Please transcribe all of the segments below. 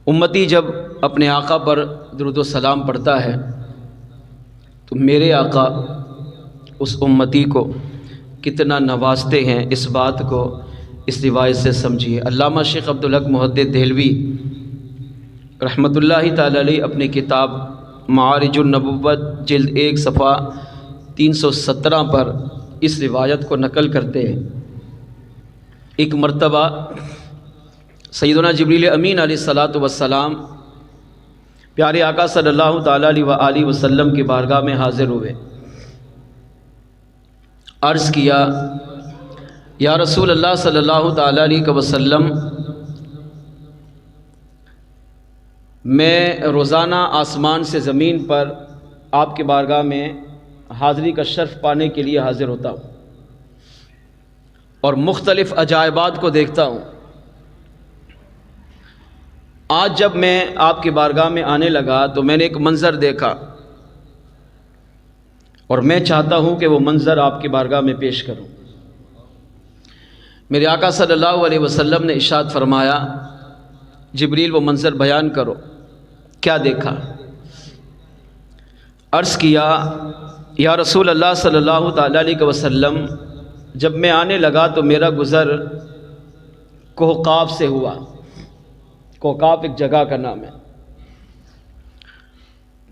امتی جب اپنے آقا پر درود و سلام پڑھتا ہے تو میرے آقا اس امتی کو کتنا نوازتے ہیں، اس بات کو اس روایت سے سمجھیے۔ علامہ شیخ عبدالحق محدث دہلوی رحمۃ اللہ تعالی علیہ اپنی کتاب معارج النبوت جلد 1 صفحہ 317 پر اس روایت کو نقل کرتے ہیں۔ ایک مرتبہ سیدنا جبریل امین علیہ الصلاۃ والسلام پیارے آقا صلی اللہ تعالیٰ علیہ وآلہ وسلم کی بارگاہ میں حاضر ہوئے۔ عرض کیا، یا رسول اللہ صلی اللہ تعالیٰ علیہ وسلم، میں روزانہ آسمان سے زمین پر آپ کی بارگاہ میں حاضری کا شرف پانے کے لیے حاضر ہوتا ہوں اور مختلف عجائبات کو دیکھتا ہوں۔ آج جب میں آپ کی بارگاہ میں آنے لگا تو میں نے ایک منظر دیکھا اور میں چاہتا ہوں کہ وہ منظر آپ کی بارگاہ میں پیش کروں۔ میرے آقا صلی اللہ علیہ وسلم نے ارشاد فرمایا، جبریل وہ منظر بیان کرو، کیا دیکھا؟ عرض کیا، یا رسول اللہ صلی اللہ تعالیٰ علیہ وسلم، جب میں آنے لگا تو میرا گزر کوہقاف سے ہوا۔ کوہقاف ایک جگہ کا نام ہے۔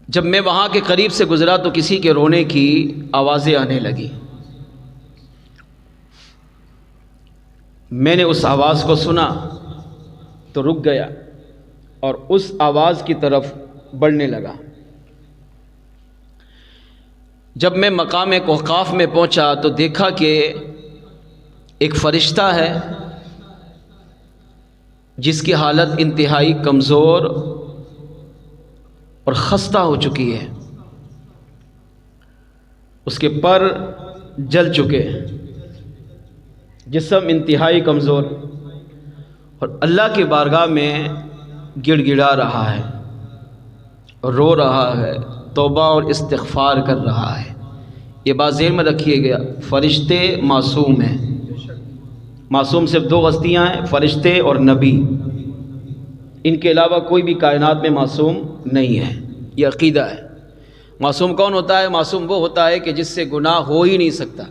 جب میں وہاں کے قریب سے گزرا تو کسی کے رونے کی آوازیں آنے لگی۔ میں نے اس آواز کو سنا تو رک گیا اور اس آواز کی طرف بڑھنے لگا۔ جب میں مقام کوہقاف میں پہنچا تو دیکھا کہ ایک فرشتہ ہے جس کی حالت انتہائی کمزور اور خستہ ہو چکی ہے، اس کے پر جل چکے ہیں، جسم انتہائی کمزور، اور اللہ کی بارگاہ میں گڑ گڑا رہا ہے، رو رہا ہے، توبہ اور استغفار کر رہا ہے۔ یہ بات ذہن میں رکھیے گا، فرشتے معصوم ہیں۔ معصوم صرف 2 ہستیاں ہیں، فرشتے اور نبی، ان کے علاوہ کوئی بھی کائنات میں معصوم نہیں ہے۔ یہ عقیدہ ہے۔ معصوم کون ہوتا ہے؟ معصوم وہ ہوتا ہے کہ جس سے گناہ ہو ہی نہیں سکتا،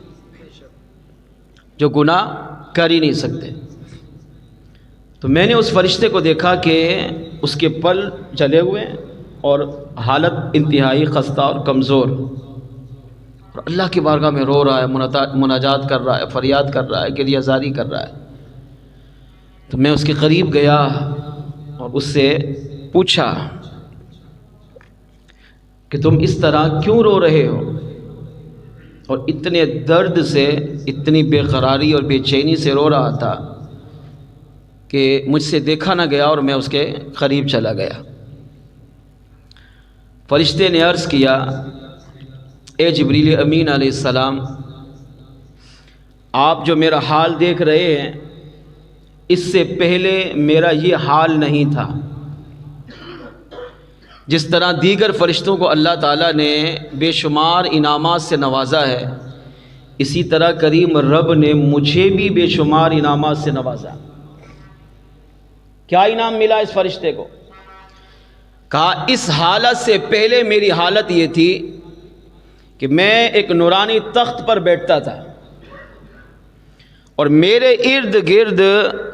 جو گناہ کر ہی نہیں سکتے۔ تو میں نے اس فرشتے کو دیکھا کہ اس کے پل جلے ہوئے ہیں اور حالت انتہائی خستہ اور کمزور، اور اللہ کی بارگاہ میں رو رہا ہے، مناجات کر رہا ہے، فریاد کر رہا ہے، گریہ زاری کر رہا ہے۔ تو میں اس کے قریب گیا اور اس سے پوچھا کہ تم اس طرح کیوں رو رہے ہو؟ اور اتنے درد سے، اتنی بے قراری اور بے چینی سے رو رہا تھا کہ مجھ سے دیکھا نہ گیا اور میں اس کے قریب چلا گیا۔ فرشتے نے عرض کیا، اے جبریل امین علیہ السلام، آپ جو میرا حال دیکھ رہے ہیں، اس سے پہلے میرا یہ حال نہیں تھا۔ جس طرح دیگر فرشتوں کو اللہ تعالیٰ نے بے شمار انعامات سے نوازا ہے، اسی طرح کریم رب نے مجھے بھی بے شمار انعامات سے نوازا۔ کیا انعام ملا اس فرشتے کو؟ کہا، اس حالت سے پہلے میری حالت یہ تھی کہ میں ایک نورانی تخت پر بیٹھتا تھا اور میرے ارد گرد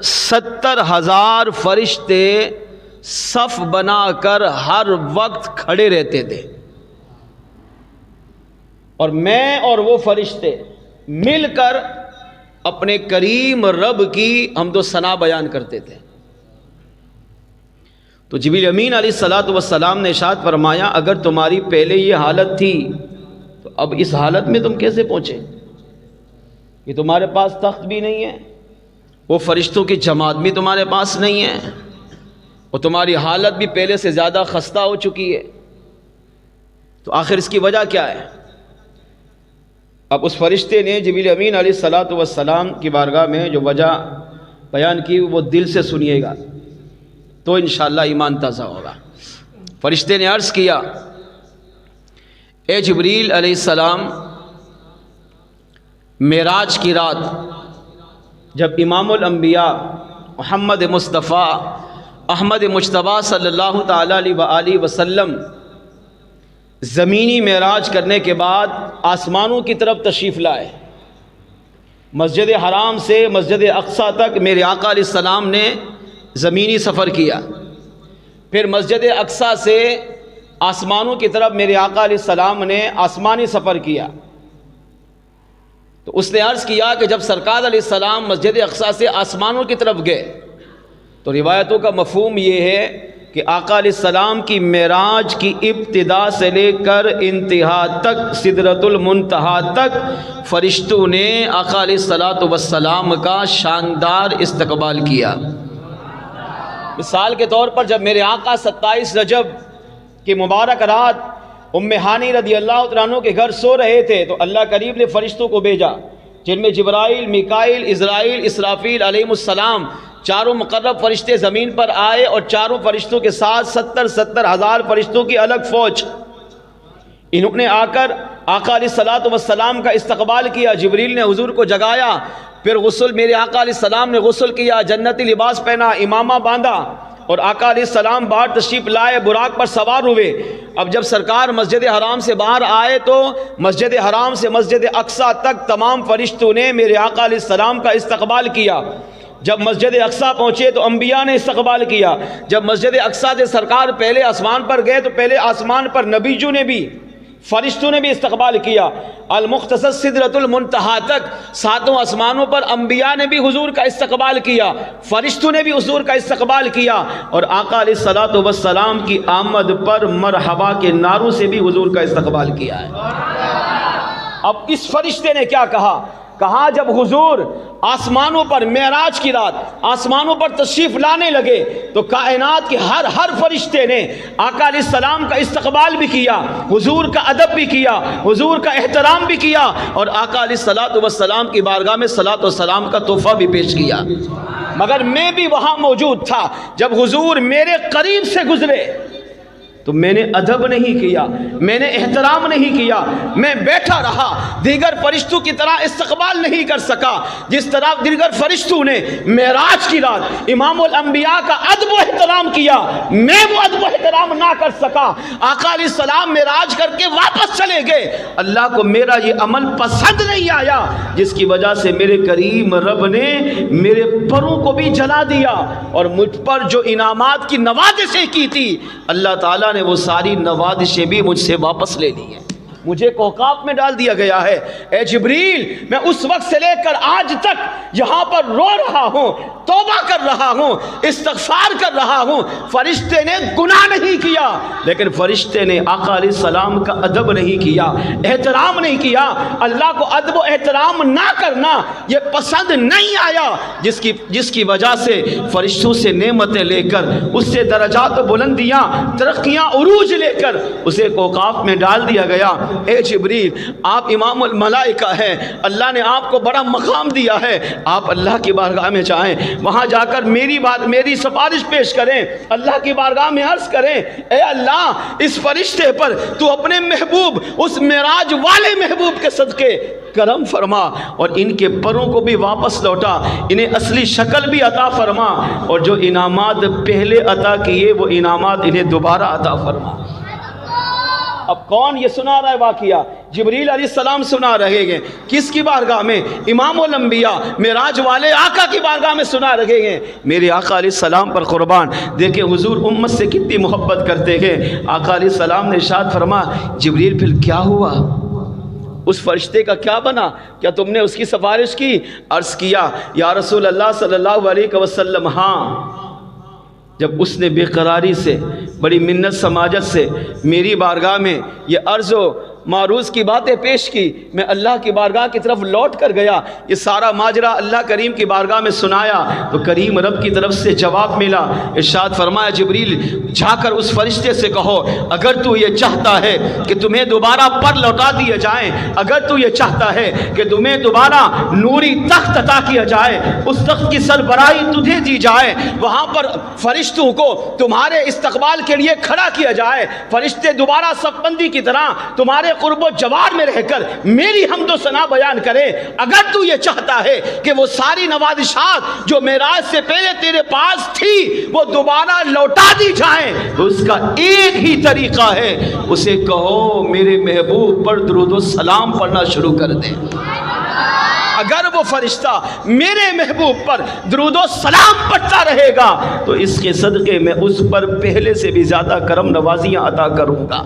70,000 فرشتے صف بنا کر ہر وقت کھڑے رہتے تھے، اور میں اور وہ فرشتے مل کر اپنے کریم رب کی حمد و ثنا بیان کرتے تھے۔ تو جبریل امین علیہ الصلاۃ والسلام نے ارشاد فرمایا، اگر تمہاری پہلے یہ حالت تھی تو اب اس حالت میں تم کیسے پہنچے؟ کہ تمہارے پاس تخت بھی نہیں ہے، وہ فرشتوں کی جماعت بھی تمہارے پاس نہیں ہے، اور تمہاری حالت بھی پہلے سے زیادہ خستہ ہو چکی ہے، تو آخر اس کی وجہ کیا ہے؟ اب اس فرشتے نے جبریل امین علیہ الصلاۃ والسلام کی بارگاہ میں جو وجہ بیان کی وہ دل سے سنیے گا تو انشاءاللہ ایمان تازہ ہوگا۔ فرشتے نے عرض کیا، اے جبریل علیہ السلام، معراج کی رات جب امام الانبیاء محمد مصطفیٰ احمد مجتبیٰ صلی اللہ تعالیٰ علیہ وآلہ وسلم زمینی معراج کرنے کے بعد آسمانوں کی طرف تشریف لائے. مسجد حرام سے مسجد اقصیٰ تک میرے آقا علیہ السلام نے زمینی سفر کیا. پھر مسجد اقصیٰ سے آسمانوں کی طرف میرے آقا علیہ السلام نے آسمانی سفر کیا. تو اس نے عرض کیا کہ جب سرکار علیہ السلام مسجد اقصیٰ سے آسمانوں کی طرف گئے تو روایتوں کا مفہوم یہ ہے کہ آقا علیہ السلام کی معراج کی ابتدا سے لے کر انتہا تک سدرۃ المنتہا تک فرشتوں نے آقا علیہ السلام کا شاندار استقبال کیا. مثال کے طور پر جب میرے آقا 27 رجب کی مبارک رات ام ہانی رضی اللہ تعالیٰ عنہ کے گھر سو رہے تھے تو اللہ کریم نے فرشتوں کو بھیجا جن میں جبرائیل، میکائیل، اسرافیل، اسرافیل علیہ السلام چاروں مقرب فرشتے زمین پر آئے اور چاروں فرشتوں کے ساتھ 70 ہزار فرشتوں کی الگ فوج. انہوں نے آ کر آقا علیہ السلام کا استقبال کیا. جبریل نے حضور کو جگایا، پھر غسل میرے آقا علیہ السلام نے غسل کیا، جنتی لباس پہنا، امامہ باندھا اور آقا علیہ السلام باہر تشریف لائے، براق پر سوار ہوئے. اب جب سرکار مسجد حرام سے باہر آئے تو مسجد حرام سے مسجد اقصیٰ تک تمام فرشتوں نے میرے آقا علیہ السلام کا استقبال کیا. جب مسجد اقصیٰ پہنچے تو انبیاء نے استقبال کیا. جب مسجد اقصیٰ سے سرکار پہلے آسمان پر گئے تو پہلے آسمان پر نبیوں نے بھی، فرشتوں نے بھی استقبال کیا. المختصر سدرۃ المنتہا تک ساتوں آسمانوں پر انبیاء نے بھی حضور کا استقبال کیا، فرشتوں نے بھی حضور کا استقبال کیا اور آقا علیہ السلام کی آمد پر مرحبا کے نعروں سے بھی حضور کا استقبال کیا ہے. اب اس فرشتے نے کیا کہا جب حضور آسمانوں پر معراج کی رات آسمانوں پر تشریف لانے لگے تو کائنات کے ہر فرشتے نے آقا علیہ السلام کا استقبال بھی کیا، حضور کا ادب بھی کیا، حضور کا احترام بھی کیا اور آقا علیہ السلام کی بارگاہ میں صلاۃ و سلام کا تحفہ بھی پیش کیا. مگر میں بھی وہاں موجود تھا. جب حضور میرے قریب سے گزرے تو میں نے ادب نہیں کیا، میں نے احترام نہیں کیا، میں بیٹھا رہا. دیگر فرشتوں کی طرح استقبال نہیں کر سکا جس طرح دیگر فرشتوں نے معراج کی رات امام الانبیاء کا ادب و احترام کیا، میں وہ ادب و احترام نہ کر سکا. آقا علیہ السلام معراج کر کے واپس چلے گئے. اللہ کو میرا یہ عمل پسند نہیں آیا جس کی وجہ سے میرے کریم رب نے میرے پروں کو بھی جلا دیا اور مجھ پر جو انعامات کی نوازشیں کی تھی اللہ تعالیٰ نے وہ ساری نوازشیں بھی مجھ سے واپس لے لی ہیں. مجھے کوکاب میں ڈال دیا گیا ہے. اے جبریل، میں اس وقت سے لے کر آج تک یہاں پر رو رہا ہوں، توبہ کر رہا ہوں، استغفار کر رہا ہوں. فرشتے نے گناہ نہیں کیا لیکن فرشتے نے آقا علیہ السلام کا ادب نہیں کیا، احترام نہیں کیا. اللہ کو ادب و احترام نہ کرنا یہ پسند نہیں آیا جس کی وجہ سے فرشتوں سے نعمتیں لے کر اس سے درجات و بلندیاں، ترقیاں، عروج لے کر اسے کوکاب میں ڈال دیا گیا. اے جبریل، آپ امام الملائکہ ہیں، اللہ نے آپ کو بڑا مقام دیا ہے، آپ اللہ کی بارگاہ میں جائیں، وہاں جا کر میری سفارش پیش کریں، اللہ کی بارگاہ میں عرض کریں اے اللہ اس فرشتے پر تو اپنے محبوب اس معراج والے محبوب کے صدقے کرم فرما اور ان کے پروں کو بھی واپس لوٹا، انہیں اصلی شکل بھی عطا فرما اور جو انعامات پہلے عطا کیے وہ انعامات انہیں دوبارہ عطا فرما. اب کون یہ سنا رہا ہے واقعہ؟ جبریل علیہ السلام سنا رہے ہیں. کس کی بارگاہ میں؟ امام الانبیاء معراج والے آقا کی بارگاہ میں سنا رہے ہیں. میرے آقا علیہ السلام پر قربان. دیکھیں حضور امت سے کتنی محبت کرتے ہیں. آقا علیہ السلام نے ارشاد فرمایا جبریل پھر کیا ہوا؟ اس فرشتے کا کیا بنا؟ کیا تم نے اس کی سفارش کی؟ عرض کیا یا رسول اللہ صلی اللہ علیہ وسلم ہاں. جب اس نے بے قراری سے بڑی منت سماجت سے میری بارگاہ میں یہ عرض و معروض کی باتیں پیش کی، میں اللہ کی بارگاہ کی طرف لوٹ کر گیا، یہ سارا ماجرا اللہ کریم کی بارگاہ میں سنایا تو کریم رب کی طرف سے جواب ملا. ارشاد فرمایا جبریل جا کر اس فرشتے سے کہو اگر تو یہ چاہتا ہے کہ تمہیں دوبارہ پر لوٹا دیے جائیں، اگر تو یہ چاہتا ہے کہ تمہیں دوبارہ نوری تخت عطا کیا جائے، اس تخت کی سربراہی تجھے دی جائے، وہاں پر فرشتوں کو تمہارے استقبال کے لیے کھڑا کیا جائے، فرشتے دوبارہ صف بندی کی طرح تمہارے قرب و جوار میں رہ کر میری حمد و ثنا بیان کرے. اگر تو یہ چاہتا ہے کہ وہ ساری نوازشات جو معراج سے پہلے تیرے پاس تھی وہ دوبارہ لوٹا دی جائیں تو اس کا ایک ہی طریقہ ہے, اسے کہو میرے محبوب پر درود و سلام پڑھنا شروع کر دے. اگر وہ فرشتہ میرے محبوب پر درود و سلام پڑھتا رہے گا تو اس کے صدقے میں اس پر پہلے سے بھی زیادہ کرم نوازیاں عطا کروں گا.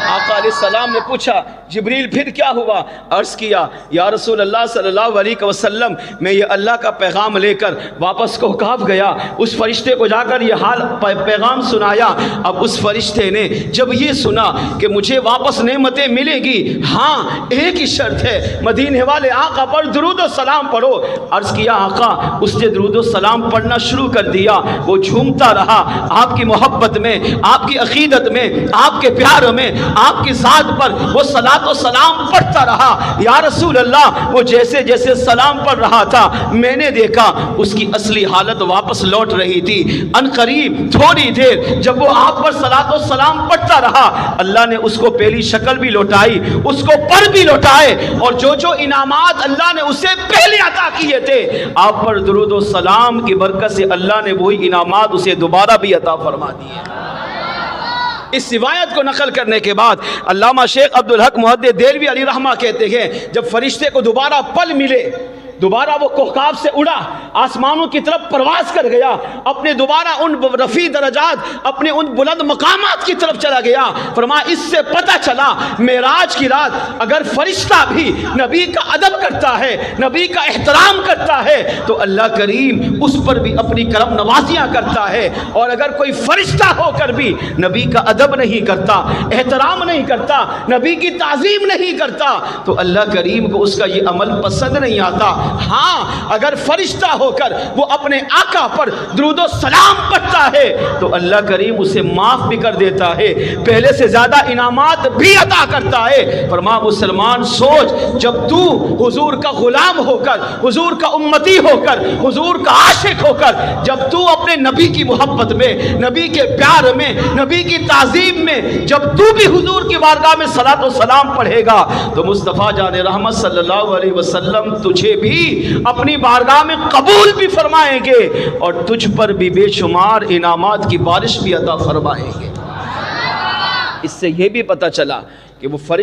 آقا علیہ السلام نے پوچھا جبریل پھر کیا ہوا؟ عرض کیا یا رسول اللہ صلی اللہ علیہ وسلم میں یہ اللہ کا پیغام لے کر واپس کوکاب گیا, اس فرشتے کو جا کر یہ حال پیغام سنایا. اب اس فرشتے نے جب یہ سنا کہ مجھے واپس نعمتیں ملے گی, ہاں ایک ہی شرط ہے مدینے والے آقا پر درود و سلام پڑھو. عرض کیا آقا, اس نے درود و سلام پڑھنا شروع کر دیا. وہ جھومتا رہا آپ کی محبت میں, آپ کی عقیدت میں, آپ کے پیار میں, آپ کی ذات پر وہ صلاۃ و سلام پڑھتا رہا. یا رسول اللہ وہ جیسے جیسے سلام پڑھ رہا تھا میں نے دیکھا اس کی اصلی حالت واپس لوٹ رہی تھی. ان قریب تھوڑی دیر جب وہ آپ پر صلاۃ و سلام پڑھتا رہا اللہ نے اس کو پہلی شکل بھی لوٹائی, اس کو پر بھی لوٹائے, اور جو جو انعامات اللہ نے اسے پہلے عطا کیے تھے آپ پر درود و سلام کی برکت سے اللہ نے وہی انعامات اسے دوبارہ بھی عطا فرما دیے. اس روایت کو نقل کرنے کے بعد علامہ شیخ عبدالحق محدث دہلوی علیہ رحمہ کہتے ہیں جب فرشتے کو دوبارہ پل ملے, دوبارہ وہ کوکاب سے اڑا, آسمانوں کی طرف پرواز کر گیا, اپنے دوبارہ ان رفیع درجات, اپنے ان بلند مقامات کی طرف چلا گیا. فرمایا اس سے پتہ چلا معراج کی رات اگر فرشتہ بھی نبی کا ادب کرتا ہے, نبی کا احترام کرتا ہے تو اللہ کریم اس پر بھی اپنی کرم نوازیاں کرتا ہے. اور اگر کوئی فرشتہ ہو کر بھی نبی کا ادب نہیں کرتا, احترام نہیں کرتا, نبی کی تعظیم نہیں کرتا تو اللہ کریم کو اس کا یہ عمل پسند نہیں آتا. ہاں اگر فرشتہ ہو کر وہ اپنے آقا پر درود و سلام پڑھتا ہے تو اللہ کریم اسے معاف بھی کر دیتا ہے, پہلے سے زیادہ انعامات بھی عطا کرتا ہے. فرمایا مسلمان سوچ, جب تو حضور کا غلام ہو کر, حضور کا امتی ہو کر, حضور کا عاشق ہو کر, جب تو اپنے نبی کی محبت میں, نبی کے پیار میں, نبی کی تعظیم میں جب تو بھی حضور کی بارگاہ میں صلاۃ و سلام پڑھے گا تو مصطفیٰ جان رحمت صلی اللہ علیہ وسلم تجھے بھی اپنی بارگاہ میں قبول بھی فرمائیں گے اور تجھ پر بھی بے شمار انعامات کی بارش بھی عطا فرمائیں گے. اس سے یہ بھی پتہ چلا کہ وہ فرشتے